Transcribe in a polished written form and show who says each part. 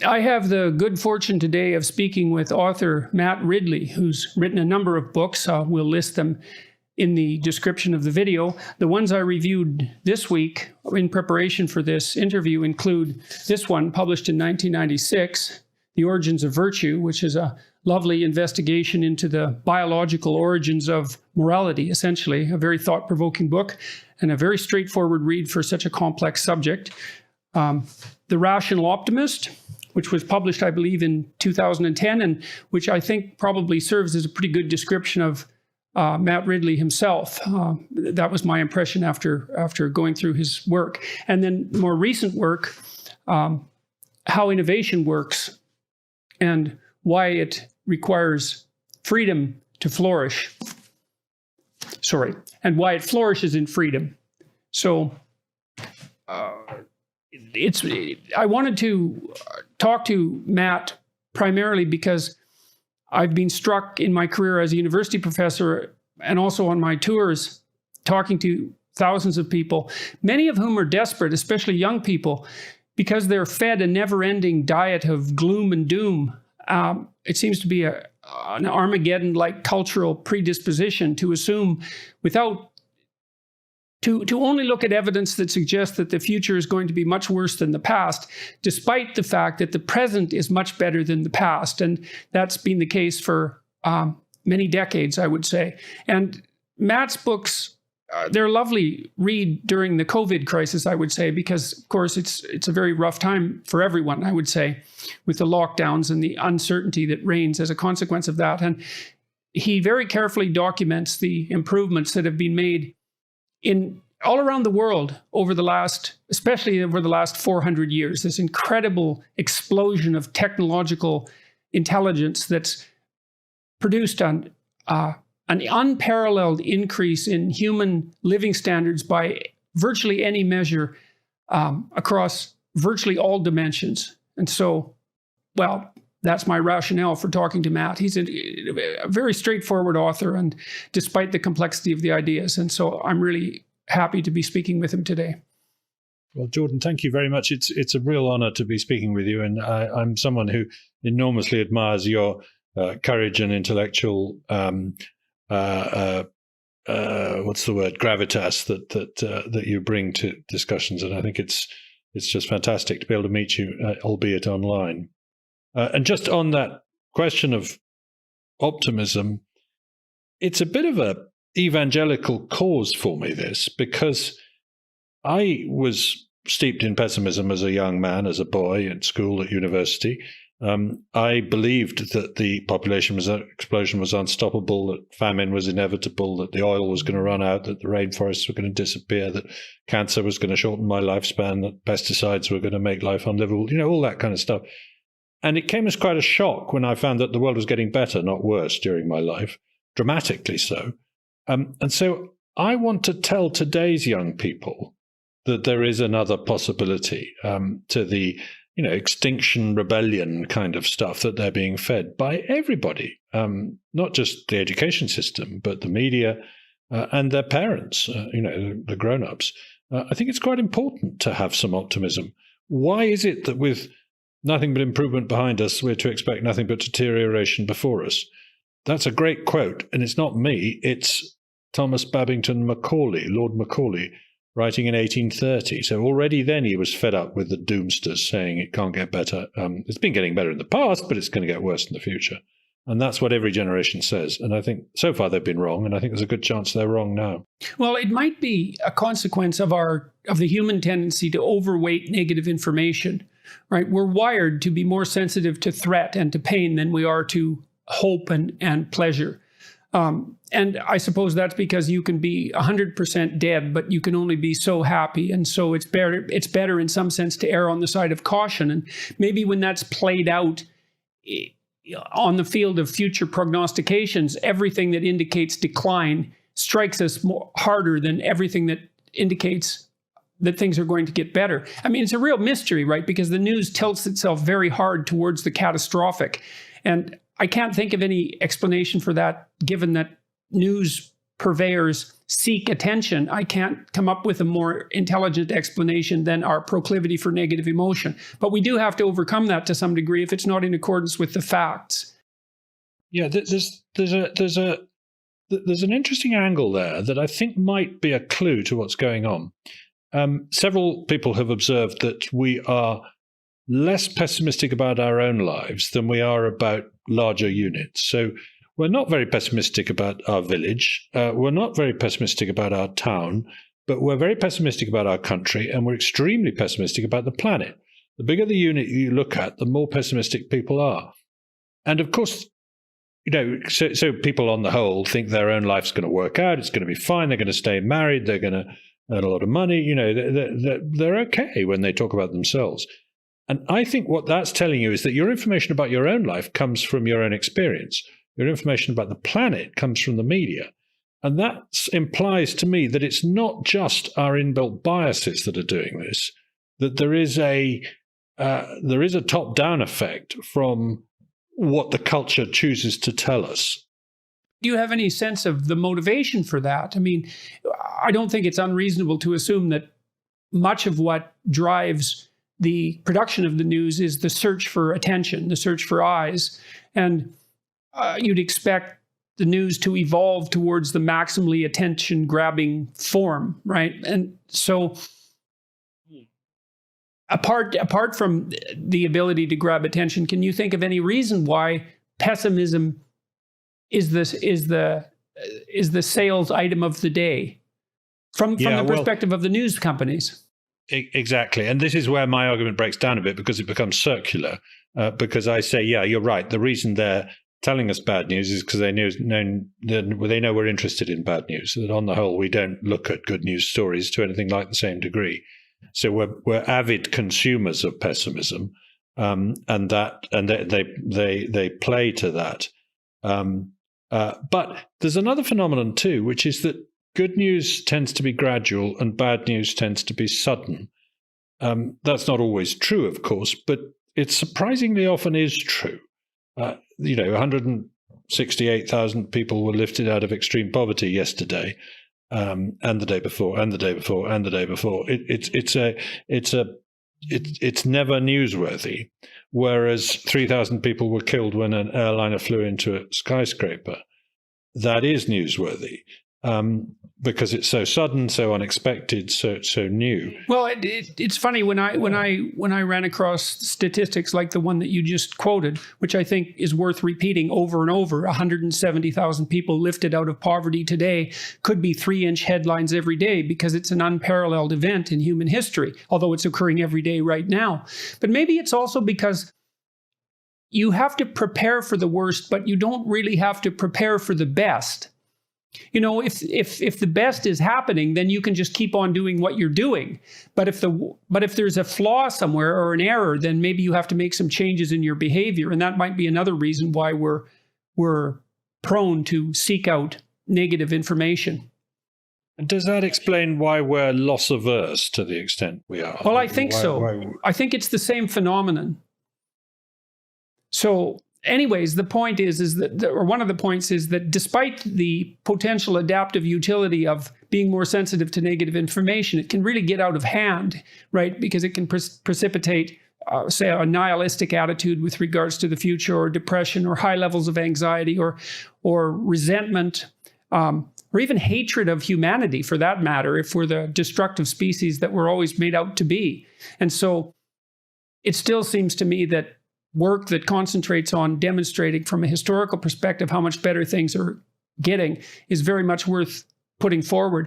Speaker 1: I have the good fortune today of speaking with author Matt Ridley, who's written a number of books. We'll list them in the description of the video. The ones I reviewed this week in preparation for this interview include this one, published in 1996, The Origins of Virtue, which is a lovely investigation into the biological origins of morality, essentially, a very thought-provoking book and a very straightforward read for such a complex subject. The Rational Optimist, which was published, I believe, in 2010, and which I think probably serves as a pretty good description of Matt Ridley himself. That was my impression after going through his work. And then more recent work, How Innovation Works and Why It Requires Freedom to Flourish. And why it flourishes in freedom. So I wanted to talk to Matt primarily because I've been struck in my career as a university professor and also on my tours talking to thousands of people, many of whom are desperate, especially young people, because they're fed a never-ending diet of gloom and doom. It seems to be an Armageddon-like cultural predisposition to assume to only look at evidence that suggests that the future is going to be much worse than the past, despite the fact that the present is much better than the past. And that's been the case for many decades, I would say. And Matt's books, they're a lovely read during the COVID crisis, I would say, because, of course, it's a very rough time for everyone, I would say, with the lockdowns and the uncertainty that reigns as a consequence of that. And he very carefully documents the improvements that have been made in all around the world especially over the last 400 years, this incredible explosion of technological intelligence that's produced an unparalleled increase in human living standards by virtually any measure across virtually all dimensions. And so, well, that's my rationale for talking to Matt. He's a very straightforward author, and despite the complexity of the ideas. And so I'm really happy to be speaking with him today.
Speaker 2: Well, Jordan, thank you very much. It's a real honor to be speaking with you. And I'm someone who enormously admires your courage and intellectual, gravitas that you bring to discussions. And I think it's just fantastic to be able to meet you, albeit online. And just on that question of optimism, it's a bit of a evangelical cause for me, this, because I was steeped in pessimism as a young man, as a boy, at school, at university. I believed that the population explosion was unstoppable, that famine was inevitable, that the oil was going to run out, that the rainforests were going to disappear, that cancer was going to shorten my lifespan, that pesticides were going to make life unlivable, all that kind of stuff. And it came as quite a shock when I found that the world was getting better, not worse, during my life, dramatically so. And so I want to tell today's young people that there is another possibility to the extinction rebellion kind of stuff that they're being fed by everybody, not just the education system, but the media and their parents, the grown-ups. I think it's quite important to have some optimism. Why is it that with nothing but improvement behind us, we're to expect nothing but deterioration before us? That's a great quote, and it's not me, it's Thomas Babington Macaulay, Lord Macaulay, writing in 1830. So already then he was fed up with the doomsters saying it can't get better. It's been getting better in the past, but it's going to get worse in the future. And that's what every generation says. And I think so far they've been wrong, and I think there's a good chance they're wrong now. Well,
Speaker 1: it might be a consequence of the human tendency to overweight negative information, right? We're wired to be more sensitive to threat and to pain than we are to hope and pleasure. And I suppose that's because you can be 100% dead, but you can only be so happy. And so it's better in some sense to err on the side of caution. And maybe when that's played out on the field of future prognostications, everything that indicates decline strikes us harder than everything that indicates that things are going to get better. I mean, it's a real mystery, right? Because the news tilts itself very hard towards the catastrophic. And I can't think of any explanation for that, given that news purveyors seek attention, I can't come up with a more intelligent explanation than our proclivity for negative emotion. But we do have to overcome that to some degree if it's not in accordance with the facts.
Speaker 2: Yeah, there's an interesting angle there that I think might be a clue to what's going on. Several people have observed that we are less pessimistic about our own lives than we are about larger units. So we're not very pessimistic about our village. We're not very pessimistic about our town, but we're very pessimistic about our country, and we're extremely pessimistic about the planet. The bigger the unit you look at, the more pessimistic people are. And of course, so people on the whole think their own life's going to work out. It's going to be fine. They're going to stay married. They're going to earn a lot of money. They're okay when they talk about themselves. And I think what that's telling you is that your information about your own life comes from your own experience. Your information about the planet comes from the media. And that implies to me that it's not just our inbuilt biases that are doing this, that there is a top-down effect from what the culture chooses to tell us.
Speaker 1: Do you have any sense of the motivation for that? I mean, I don't think it's unreasonable to assume that much of what drives the production of the news is the search for attention, the search for eyes. And you'd expect the news to evolve towards the maximally attention-grabbing form, right? And so apart from the ability to grab attention, can you think of any reason why pessimism is the sales item of the day from the perspective of the news companies?
Speaker 2: Exactly. And this is where my argument breaks down a bit, because it becomes circular. Because I say, yeah, you're right. The reason they're telling us bad news is because they know we're interested in bad news. That on the whole, we don't look at good news stories to anything like the same degree. So we're avid consumers of pessimism, and they play to that. But there's another phenomenon too, which is that good news tends to be gradual and bad news tends to be sudden. That's not always true, of course, but it surprisingly often is true. 168,000 people were lifted out of extreme poverty yesterday, and the day before, and the day before, and the day before. It's never newsworthy. Whereas 3,000 people were killed when an airliner flew into a skyscraper. That is newsworthy. Because it's so sudden, so unexpected, so new.
Speaker 1: Well, it's funny when I ran across statistics like the one that you just quoted, which I think is worth repeating over and over. 170,000 people lifted out of poverty today could be 3-inch headlines every day because it's an unparalleled event in human history, although it's occurring every day right now. But maybe it's also because you have to prepare for the worst, but you don't really have to prepare for the best. If the best is happening, then you can just keep on doing what you're doing. But if there's a flaw somewhere or an error, then maybe you have to make some changes in your behavior, and that might be another reason why we're prone to seek out negative information.
Speaker 2: And does that explain why we're loss averse to the extent we are?
Speaker 1: Well, I think so. I think it's the same phenomenon. So anyways, the point is that, or one of the points is that despite the potential adaptive utility of being more sensitive to negative information, it can really get out of hand, right? Because it can precipitate, say, a nihilistic attitude with regards to the future, or depression, or high levels of anxiety, or resentment, or even hatred of humanity, for that matter, if we're the destructive species that we're always made out to be. And so it still seems to me that work that concentrates on demonstrating from a historical perspective how much better things are getting is very much worth putting forward.